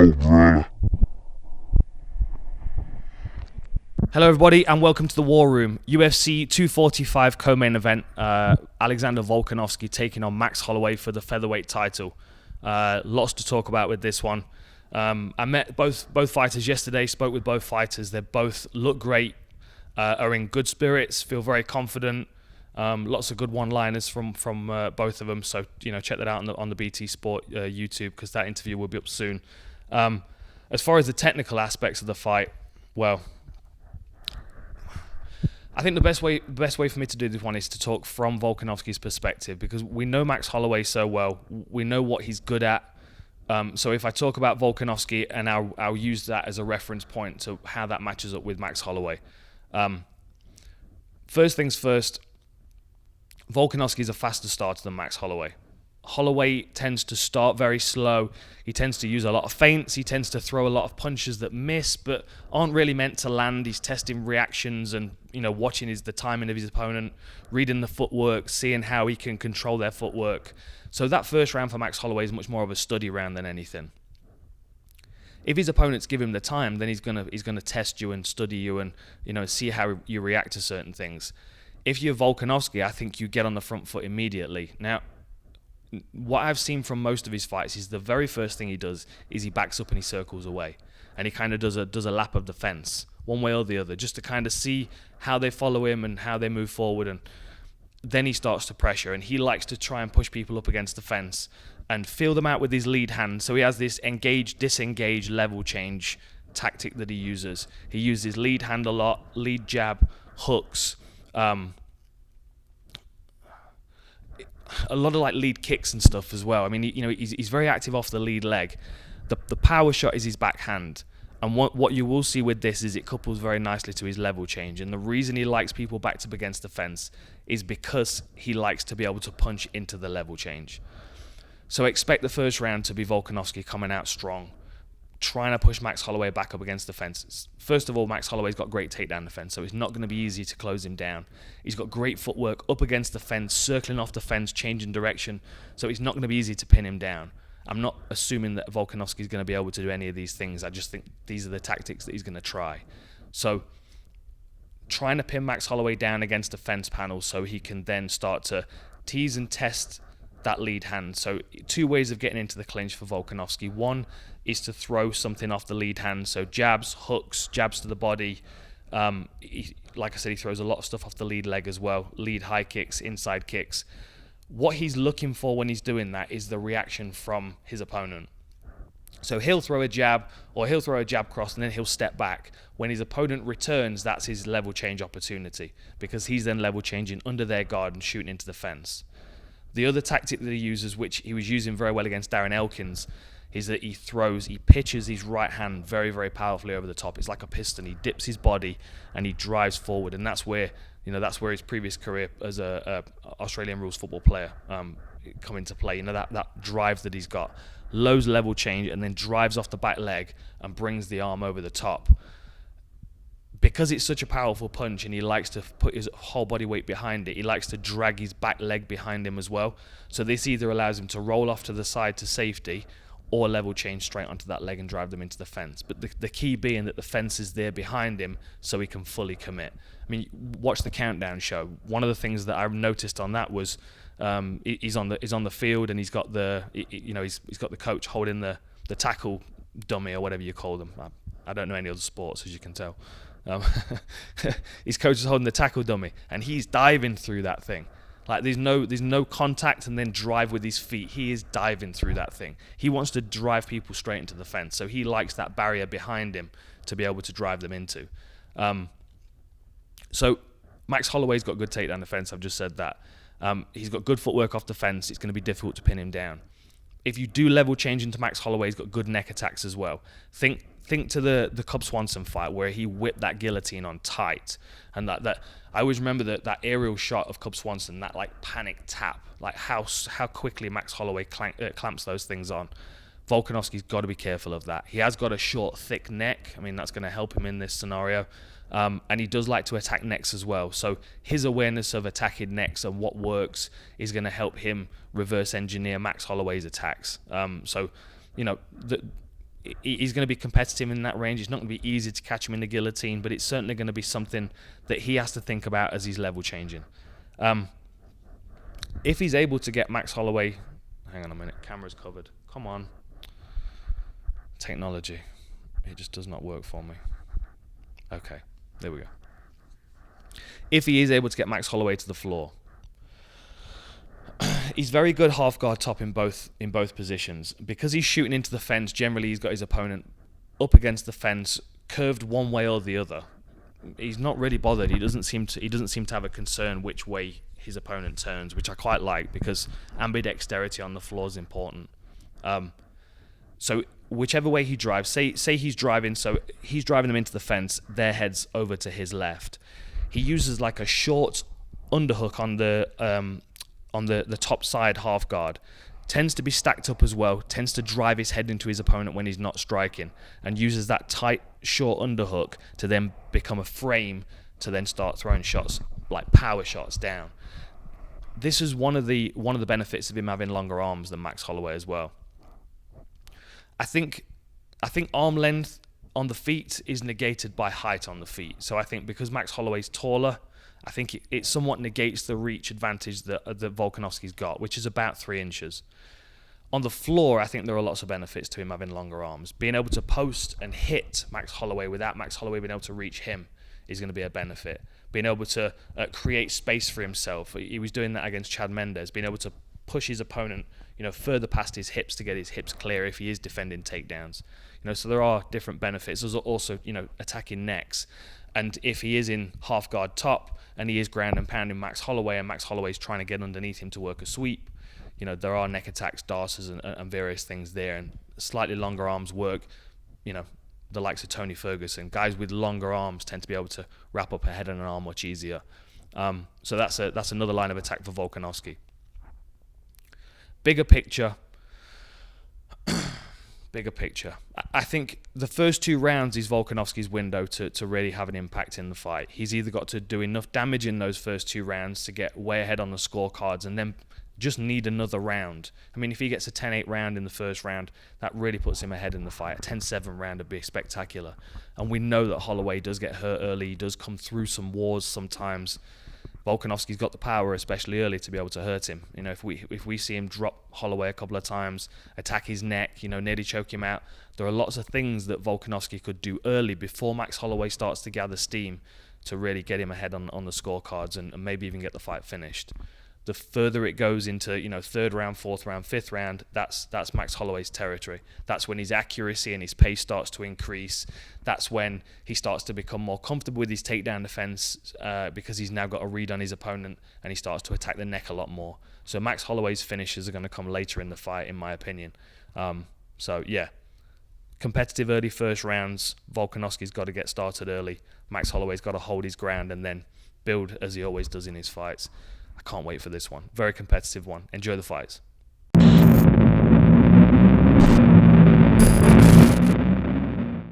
Hello everybody and welcome to the War Room. UFC 245 co-main event. Alexander Volkanovski taking on Max Holloway for the featherweight title. Lots to talk about with this one. I met both fighters yesterday, spoke with both fighters. They both look great, are in good spirits, feel very confident. Lots of good one-liners from both of them. So check that out on the BT Sport YouTube, because that interview will be up soon. As far as the technical aspects of the fight, well, I think the best way for me to do this one is to talk from Volkanovski's perspective, because we know Max Holloway so well. We know what he's good at. So if I talk about Volkanovski, and I'll use that as a reference point to how that matches up with Max Holloway. First things first, Volkanovski is a faster starter than Max Holloway. Holloway tends to start very slow. He tends to use a lot of feints. He tends to throw a lot of punches that miss but aren't really meant to land. He's testing reactions and watching the timing of his opponent, reading the footwork, seeing how he can control their footwork. So that first round for Max Holloway is much more of a study round than anything. If his opponents give him the time, then he's gonna test you and study you and see how you react to certain things. If you're Volkanovski, I think you get on the front foot immediately. Now, what I've seen from most of his fights is the very first thing he does is he backs up and he circles away, and he kind of does a lap of the fence, one way or the other, just to kind of see how they follow him and how they move forward. And then he starts to pressure, and he likes to try and push people up against the fence and feel them out with his lead hand. So he has this engage, disengage, level change tactic that he uses. He uses lead hand a lot, lead jab, hooks, a lot of lead kicks and stuff as well. I mean, he's very active off the lead leg. The power shot is his backhand, and what you will see with this is it couples very nicely to his level change. And the reason he likes people backed up against the fence is because he likes to be able to punch into the level change. So expect the first round to be Volkanovski coming out strong, trying to push Max Holloway back up against the fence. First of all, Max Holloway's got great takedown defense, so it's not going to be easy to close him down. He's got great footwork up against the fence, circling off the fence, changing direction, so it's not going to be easy to pin him down. I'm not assuming that Volkanovski's going to be able to do any of these things. I just think these are the tactics that he's going to try. So trying to pin Max Holloway down against the fence panel so he can then start to tease and test that lead hand. So two ways of getting into the clinch for Volkanovski. One is to throw something off the lead hand, so jabs, hooks, jabs to the body. Like I said, he throws a lot of stuff off the lead leg as well, lead high kicks, inside kicks. What he's looking for when he's doing that is the reaction from his opponent. So he'll throw a jab, or he'll throw a jab cross, and then he'll step back. When his opponent returns, that's his level change opportunity, because he's then level changing under their guard and shooting into the fence. The other tactic that he uses, which he was using very well against Darren Elkins, is that he pitches his right hand very, very powerfully over the top. It's like a piston. He dips his body and he drives forward, and that's where his previous career as a Australian rules football player come into play. That drive that he's got, lows level change, and then drives off the back leg and brings the arm over the top. Because it's such a powerful punch and he likes to put his whole body weight behind it, he likes to drag his back leg behind him as well. So this either allows him to roll off to the side to safety, or level change straight onto that leg and drive them into the fence. But the key being that the fence is there behind him so he can fully commit. I mean, watch the countdown show. One of the things that I noticed on that was he's on the field, and he's got he's got the coach holding the tackle dummy, or whatever you call them. I don't know any other sports, as you can tell. His coach is holding the tackle dummy, and he's diving through that thing. Like there's no contact and then drive with his feet. He is diving through that thing. He wants to drive people straight into the fence, so he likes that barrier behind him to be able to drive them into. So Max Holloway's got good takedown defense. I've just said that. He's got good footwork off the fence. It's going to be difficult to pin him down. If you do level change into Max Holloway, he's got good neck attacks as well. Think to the Cub Swanson fight where he whipped that guillotine on tight, and that I always remember that aerial shot of Cub Swanson, that panic tap, how quickly Max Holloway clamps those things on. Volkanovski's got to be careful of that. He has got a short, thick neck. I mean, that's going to help him in this scenario. And he does like to attack necks as well. So his awareness of attacking necks and what works is going to help him reverse engineer Max Holloway's attacks. he's going to be competitive in that range. It's not going to be easy to catch him in the guillotine, but it's certainly going to be something that he has to think about as he's level changing. If he's able to get Max Holloway, hang on a minute, camera's covered. Come on, technology, it just does not work for me. Okay, there we go. If he is able to get Max Holloway to the floor, he's very good half guard top in both positions. Because he's shooting into the fence, generally he's got his opponent up against the fence, curved one way or the other. He's not really bothered. He doesn't seem to have a concern which way his opponent turns, which I quite like, because ambidexterity on the floor is important. So whichever way he drives, say he's driving, so he's driving them into the fence, their head's over to his left. He uses like a short underhook on the top side half guard. Tends to be stacked up as well, tends to drive his head into his opponent when he's not striking, and uses that tight, short underhook to then become a frame to then start throwing shots, like power shots down. This is one of the benefits of him having longer arms than Max Holloway as well. I think arm length on the feet is negated by height on the feet. So I think because Max Holloway's taller, I think it somewhat negates the reach advantage that Volkanovski's got, which is about 3 inches. On the floor, I think there are lots of benefits to him having longer arms. Being able to post and hit Max Holloway without Max Holloway being able to reach him is going to be a benefit. Being able to create space for himself. He was doing that against Chad Mendes, being able to push his opponent, further past his hips to get his hips clear if he is defending takedowns. So there are different benefits. There's also, attacking necks. And if he is in half guard top and he is ground and pounding Max Holloway, and Max Holloway's trying to get underneath him to work a sweep, there are neck attacks, darces, and various things there. And slightly longer arms work, the likes of Tony Ferguson. Guys with longer arms tend to be able to wrap up a head and an arm much easier. So that's another line of attack for Volkanovski. Bigger picture. I think the first 2 rounds is Volkanovski's window to really have an impact in the fight. He's either got to do enough damage in those first 2 rounds to get way ahead on the scorecards and then just need another round. I mean, if he gets a 10-8 round in the first round, that really puts him ahead in the fight. A 10-7 round would be spectacular. And we know that Holloway does get hurt early. He does come through some wars sometimes. Volkanovski's got the power, especially early, to be able to hurt him. If we see him drop Holloway a couple of times, attack his neck, nearly choke him out, there are lots of things that Volkanovski could do early before Max Holloway starts to gather steam to really get him ahead on the scorecards and maybe even get the fight finished. The further it goes into, 3rd round, 4th round, 5th round, that's Max Holloway's territory. That's when his accuracy and his pace starts to increase. That's when he starts to become more comfortable with his takedown defense because he's now got a read on his opponent and he starts to attack the neck a lot more. So Max Holloway's finishes are going to come later in the fight, in my opinion. Competitive early first rounds. Volkanovski's got to get started early. Max Holloway's got to hold his ground and then build as he always does in his fights. I can't wait for this one. Very competitive one. Enjoy the fights.